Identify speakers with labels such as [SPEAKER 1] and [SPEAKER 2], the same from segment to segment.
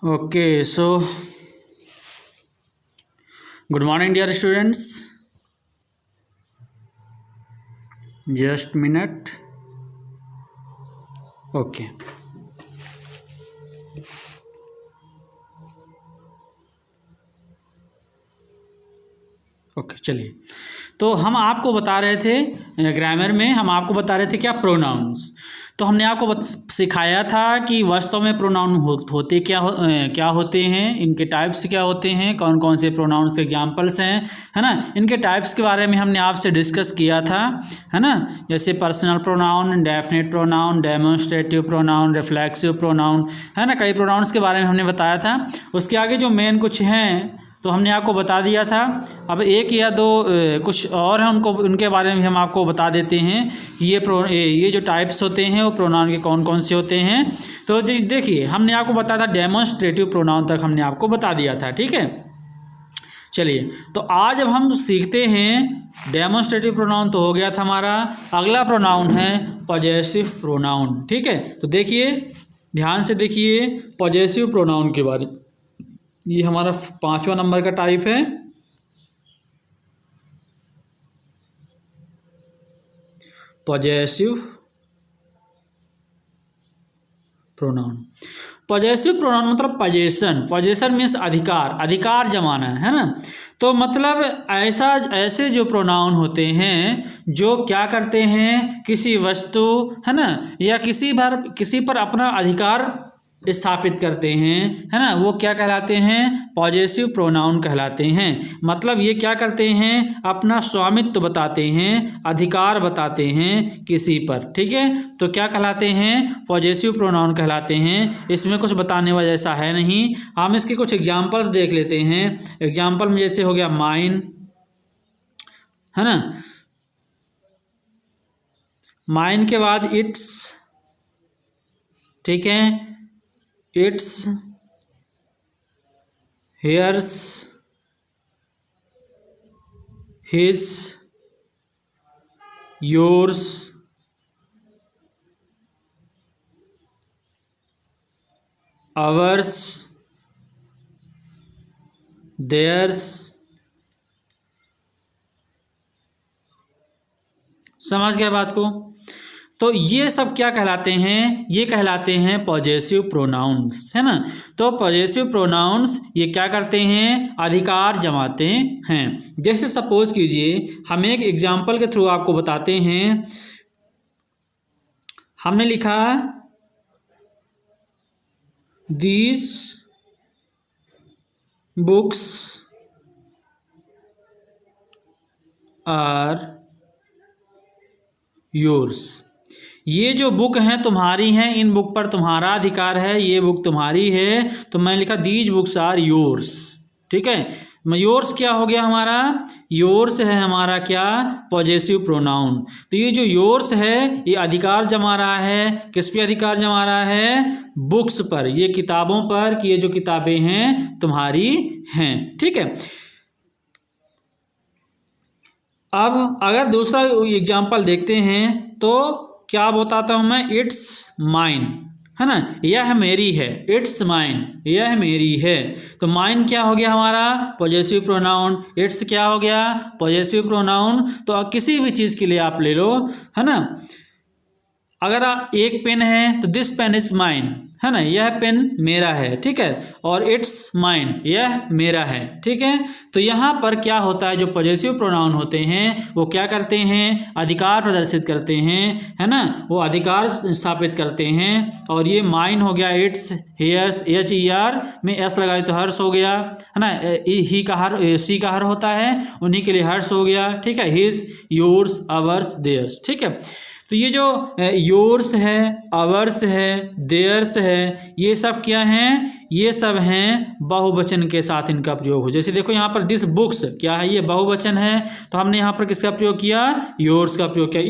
[SPEAKER 1] Okay, so good morning, dear students. Just minute. Okay. Okay चलिए, तो हम आपको बता रहे थे ग्रामर में, हम आपको बता रहे थे क्या, प्रोनाउंस। तो हमने आपको सिखाया था कि वास्तव में प्रोनाउन होते क्या होते हैं, इनके टाइप्स क्या होते हैं, कौन कौन से प्रोनाउंस के एग्जांपल्स हैं, है ना। इनके टाइप्स के बारे में हमने आपसे डिस्कस किया था, है ना। जैसे personal pronoun, definite pronoun, demonstrative pronoun, reflexive pronoun, है ना। कई प्रोनाउंस के बारे में हमने बताया था। उसके आगे जो मेन कुछ हैं तो हमने आपको बता दिया था। अब एक या दो कुछ और हैं, उनको उनके बारे में हम आपको बता देते हैं कि ये जो टाइप्स होते हैं वो प्रोनाउन के कौन कौन से होते हैं। तो देखिए, हमने आपको बताया था डेमोन्स्ट्रेटिव प्रोनाउन तक हमने आपको बता दिया था, ठीक है। चलिए, तो आज अब हम सीखते हैं डेमोन्स्ट्रेटिव प्रोनाउन तो हो गया था हमारा। अगला प्रोनाउन है पॉजेसिव प्रोनाउन, ठीक है। तो देखिए, ध्यान से देखिए पॉजेसिव प्रोनाउन के बारे में। ये हमारा 5वां नंबर का टाइप है पॉजेसिव प्रोनाउन। पॉजेसिव प्रोनाउन मतलब पॉजेशन मीन्स अधिकार जमाना, है ना। तो मतलब ऐसे जो प्रोनाउन होते हैं जो क्या करते हैं, किसी वस्तु, है ना, या किसी पर अपना अधिकार स्थापित करते हैं, है ना, वो क्या कहलाते हैं, पॉजेसिव प्रोनाउन कहलाते हैं। मतलब ये क्या करते हैं, अपना स्वामित्व बताते हैं, अधिकार बताते हैं किसी पर, ठीक है। तो क्या कहलाते हैं, पॉजेसिव प्रोनाउन कहलाते हैं। इसमें कुछ बताने वाला ऐसा है नहीं। हम इसके कुछ एग्जाम्पल्स देख लेते हैं। एग्जाम्पल में जैसे हो गया माइन, है ना। माइन के बाद इट्स, ठीक है, its, hers, his, yours, ours, theirs. समझ गए बात को। तो ये सब क्या कहलाते हैं, ये कहलाते हैं पॉजेसिव प्रोनाउंस, है ना। तो पॉजेसिव प्रोनाउंस ये क्या करते हैं, अधिकार जमाते हैं। जैसे सपोज कीजिए, हम एक एग्जाम्पल के थ्रू आपको बताते हैं। हमने लिखा दीज बुक्स आर योर्स। ये जो बुक हैं तुम्हारी हैं, इन बुक पर तुम्हारा अधिकार है, ये बुक तुम्हारी है। तो मैंने लिखा दीज बुक्स आर योर्स, ठीक है। योर्स क्या हो गया हमारा, योर्स है हमारा क्या, पॉजेसिव प्रोनाउन। तो ये जो योर्स है ये अधिकार जमा रहा है, किस पे अधिकार जमा रहा है, बुक्स पर, ये किताबों पर, कि ये जो किताबें हैं तुम्हारी हैं, ठीक है। अब अगर दूसरा एग्जाम्पल देखते हैं तो क्या बताता हूं मैं, इट्स माइन, है ना, यह मेरी है, इट्स माइन, यह मेरी है। तो माइन क्या हो गया हमारा, पॉजेसिव प्रोनाउन। इट्स क्या हो गया, पॉजेसिव प्रोनाउन। तो किसी भी चीज़ के लिए आप ले लो, है ना। अगर एक पेन है तो दिस पेन इज माइन, है ना, यह पेन मेरा है, ठीक है। और इट्स माइन, यह मेरा है, ठीक है। तो यहाँ पर क्या होता है, जो पॉजेसिव प्रोनाउन होते हैं वो क्या करते हैं, अधिकार प्रदर्शित करते हैं, है ना, वो अधिकार स्थापित करते हैं। और ये माइन हो गया, इट्स, हेयर्स, HER में एस लगाए तो हर्ष हो गया, है ना। ही का हर, सी का हर होता है, उन्हीं के लिए हर्ष हो गया, ठीक है। हिज, योर्स, आवर्स, देयर्स, ठीक है। तो ये जो योर्स है, आवर्स है, देयर्स है, ये सब क्या हैं, ये सब हैं बहुवचन के साथ इनका प्रयोग हो। जैसे देखो यहाँ पर दिस बुक्स क्या है, ये बहुवचन है, तो हमने यहाँ पर किसका प्रयोग किया, योर्स का प्रयोग किया।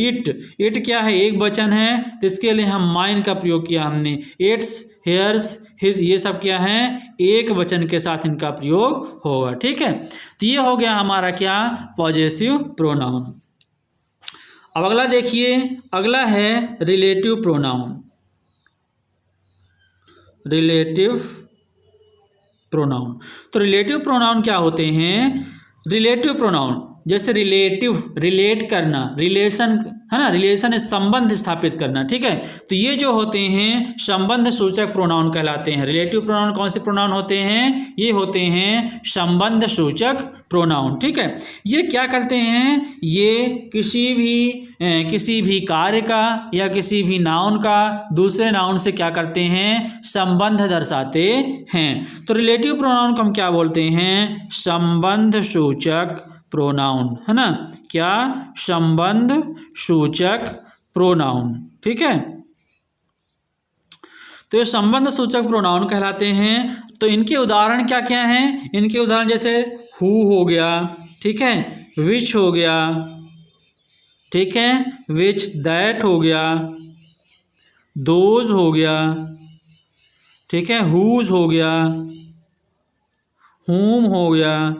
[SPEAKER 1] इट क्या है, एक वचन है, तो इसके लिए हम माइन का प्रयोग किया हमने। इट्स, हेयर्स, हिज, ये सब क्या है, एक वचन के साथ इनका प्रयोग होगा, ठीक है। तो ये हो गया हमारा क्या, पॉजेसिव प्रोनाउन। अब अगला देखिए, अगला है रिलेटिव प्रोनाउन। Relative pronoun. तो रिलेटिव प्रोनाउन क्या होते हैं? रिलेटिव प्रोनाउन जैसे रिलेट करना, रिलेशन है ना, रिलेशन संबंध स्थापित करना, ठीक है। तो ये जो होते हैं संबंध सूचक प्रोनाउन कहलाते हैं। रिलेटिव प्रोनाउन कौन से प्रोनाउन होते हैं? ये होते हैं संबंध सूचक प्रोनाउन, ठीक है। ये क्या करते हैं? ये किसी भी कार्य का या किसी भी नाउन का दूसरे नाउन से क्या करते हैं? संबंध दर्शाते हैं। तो रिलेटिव प्रोनाउन को हम क्या बोलते हैं? संबंध सूचक प्रोनाउन, है ना। क्या? संबंध सूचक प्रोनाउन, ठीक है। तो ये संबंध सूचक प्रोनाउन कहलाते हैं। तो इनके उदाहरण क्या क्या हैं? इनके उदाहरण जैसे हु हो गया, ठीक है, विच हो गया, ठीक है, विच, दैट हो गया, दोज हो गया, ठीक है, हुज हो गया, हुम हो गया,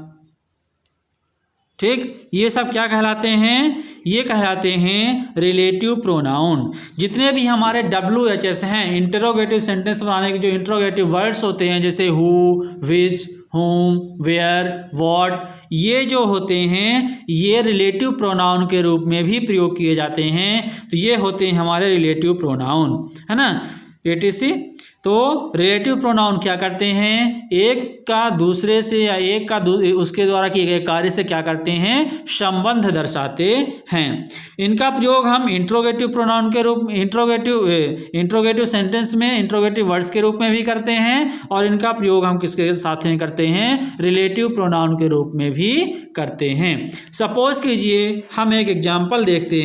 [SPEAKER 1] ठीक। ये सब क्या कहलाते हैं? ये कहलाते हैं रिलेटिव प्रोनाउन। जितने भी हमारे WHS हैं, इंटरोगेटिव सेंटेंस बनाने के जो इंटरोगेटिव वर्ड्स होते हैं, जैसे who, which, whom, where, what, ये जो होते हैं ये रिलेटिव प्रोनाउन के रूप में भी प्रयोग किए जाते हैं। तो ये होते हैं हमारे रिलेटिव प्रोनाउन, है ना, etc। तो रिलेटिव प्रोनाउन क्या करते हैं? एक का दूसरे से या एक का उसके द्वारा किए गए कार्य से क्या करते हैं? संबंध दर्शाते हैं। इनका प्रयोग हम इंट्रोगेटिव प्रोनाउन के रूप में, इंट्रोगेटिव सेंटेंस में, इंट्रोगेटिव वर्ड्स के रूप में भी करते हैं, और इनका प्रयोग हम किसके साथ में करते हैं? रिलेटिव प्रोनाउन के रूप में भी करते हैं। सपोज कीजिए हम एक एग्जाम्पल देखते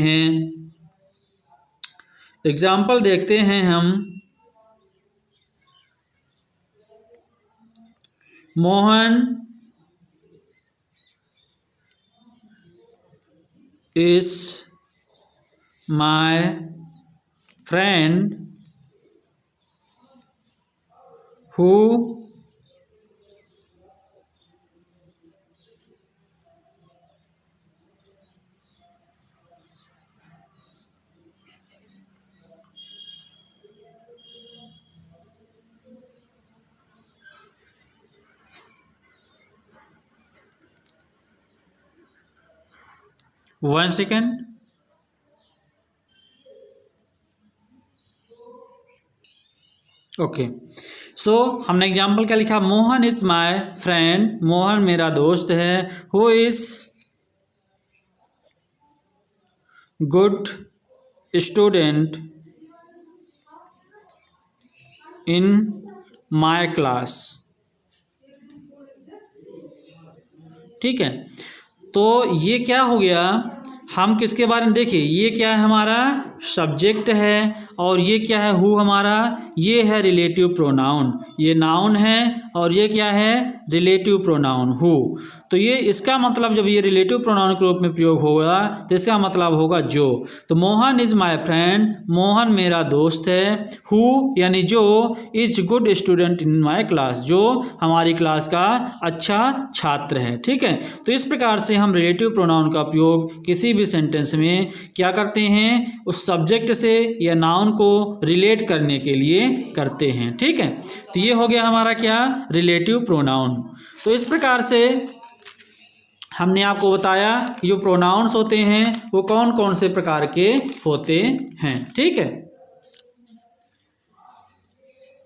[SPEAKER 1] हैं हम। Mohan is my friend who One second. Okay, so हमने एग्जाम्पल क्या लिखा? Mohan is my friend, Mohan मेरा दोस्त है। Who is good student in my class, ठीक है। तो ये क्या हो गया? हम किसके बारे में देखिए, ये क्या है? हमारा सब्जेक्ट है, और ये क्या है? हु हमारा, ये है रिलेटिव प्रोनाउन, ये नाउन है, और ये क्या है? Relative pronoun who. तो ये इसका मतलब जब ये रिलेटिव प्रोनाउन के रूप में प्रयोग होगा तो इसका मतलब होगा जो। तो Mohan is my friend, Mohan मेरा दोस्त है। हु यानी जो, is good student in my class, जो हमारी क्लास का अच्छा छात्र है, ठीक है। तो इस प्रकार से हम रिलेटिव प्रोनाउन का प्रयोग किसी भी सेंटेंस में क्या करते हैं? उस सब्जेक्ट से या नाउन को रिलेट करने के लिए करते हैं, ठीक है। तो ये हो गया हमारा क्या? Relative pronoun. तो इस प्रकार से हमने आपको बताया कि जो प्रोनाउंस होते हैं वो कौन कौन से प्रकार के होते हैं, ठीक है।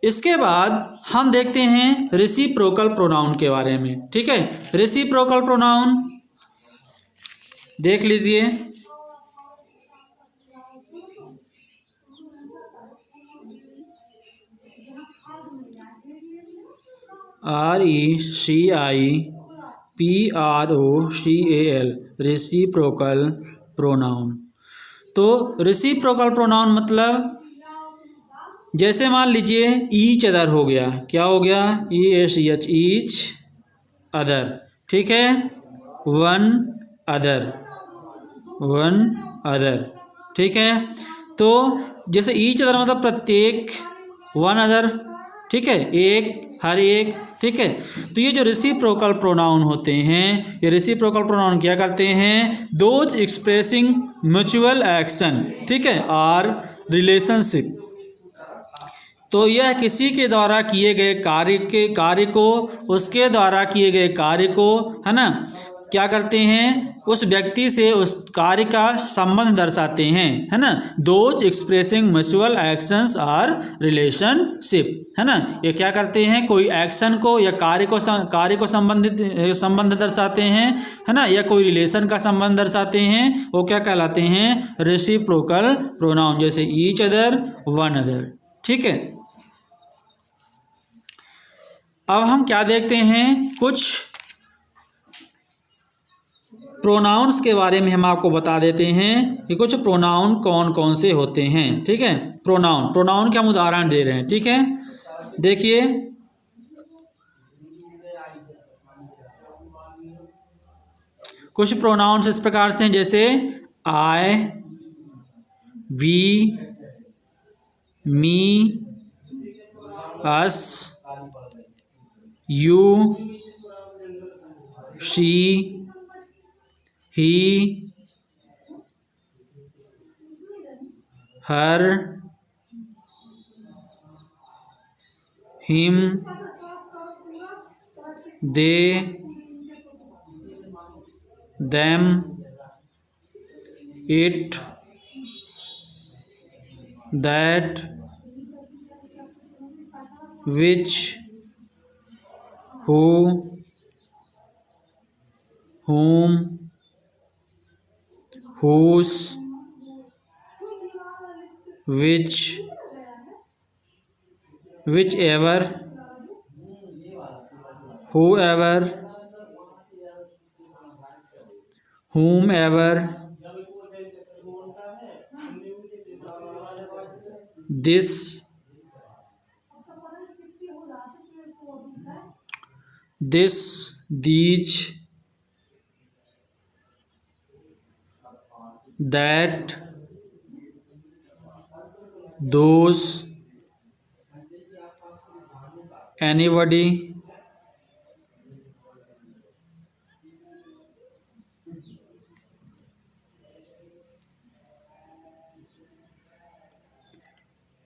[SPEAKER 1] इसके बाद हम देखते हैं रेसिप्रोकल प्रोनाउन के बारे में, ठीक है। रेसिप्रोकल प्रोनाउन देख लीजिए। RECIPROCAL, reciprocal pronoun. तो रेसिप्रोकल प्रोनाउन मतलब जैसे मान लीजिए ईच अदर हो गया, क्या हो गया? EACH, ईच अदर, ठीक है। वन अदर, ठीक है। तो जैसे ईच अदर मतलब प्रत्येक, वन अदर, ठीक है, एक, हर एक, ठीक है। तो ये जो रेसिप्रोकल प्रोनाउन होते हैं, ये रेसिप्रोकल प्रोनाउन क्या करते हैं? दोज एक्सप्रेसिंग म्यूचुअल एक्शन, ठीक है, और रिलेशनशिप, तो यह किसी के द्वारा किए गए कार्य को उसके द्वारा किए गए कार्य को, है ना, क्या करते हैं, उस व्यक्ति से उस कार्य का संबंध दर्शाते हैं, है ना। दोज एक्सप्रेसिंग म्यूचुअल एक्शंस और रिलेशनशिप, है ना, ये क्या करते हैं, कोई एक्शन को या कार्य को संबंध दर्शाते हैं, है ना, या कोई रिलेशन का संबंध दर्शाते हैं, वो क्या कहलाते हैं, रेसिप्रोकल प्रोनाउन, जैसे ईच अदर, वन अदर। ठीक है, अब हम क्या देखते हैं, कुछ प्रोनाउंस के बारे में हम आपको बता देते हैं कि कुछ प्रोनाउन कौन कौन से होते हैं। ठीक है, प्रोनाउन के हम उदाहरण दे रहे हैं। ठीक है, देखिए कुछ प्रोनाउंस इस प्रकार से हैं, जैसे I, we, me, us, you, she, he, her, him, they, them, it, that, which, who, whom, whose, which, whichever, whoever, whomever, this, these, that, those, anybody,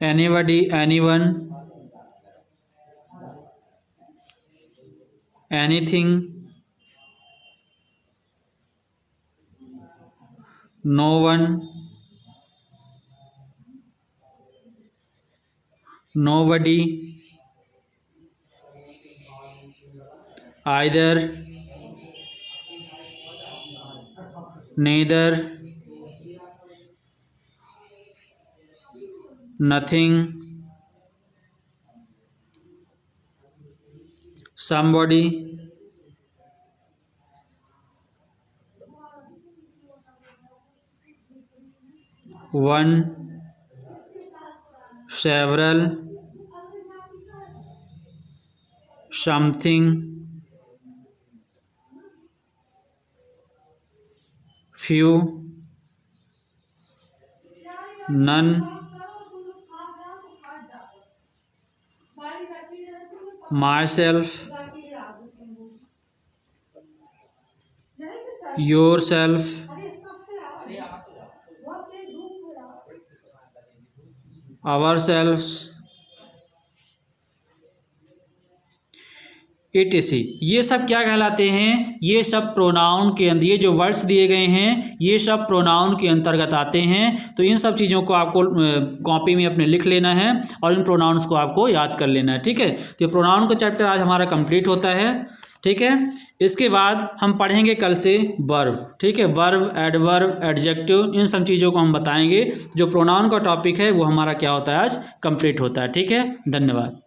[SPEAKER 1] anyone, anything, no one, nobody, either, neither, nothing, somebody, one, several, something, few, none, myself, yourself, ourselves, etc। ये सब क्या कहलाते हैं, ये सब pronoun के अंदर, ये जो वर्ड्स दिए गए हैं ये सब प्रोनाउन के अंतर्गत आते हैं। तो इन सब चीज़ों को आपको कॉपी में अपने लिख लेना है और इन प्रोनाउंस को आपको याद कर लेना है। ठीक है, तो ये प्रोनाउन का चैप्टर आज हमारा कंप्लीट होता है। ठीक है, इसके बाद हम पढ़ेंगे कल से वर्ब। ठीक है, वर्ब, एडवर्ब, एडजेक्टिव, इन सब चीज़ों को हम बताएंगे। जो प्रोनाउन का टॉपिक है वो हमारा क्या होता है, आज कंप्लीट होता है। ठीक है, धन्यवाद।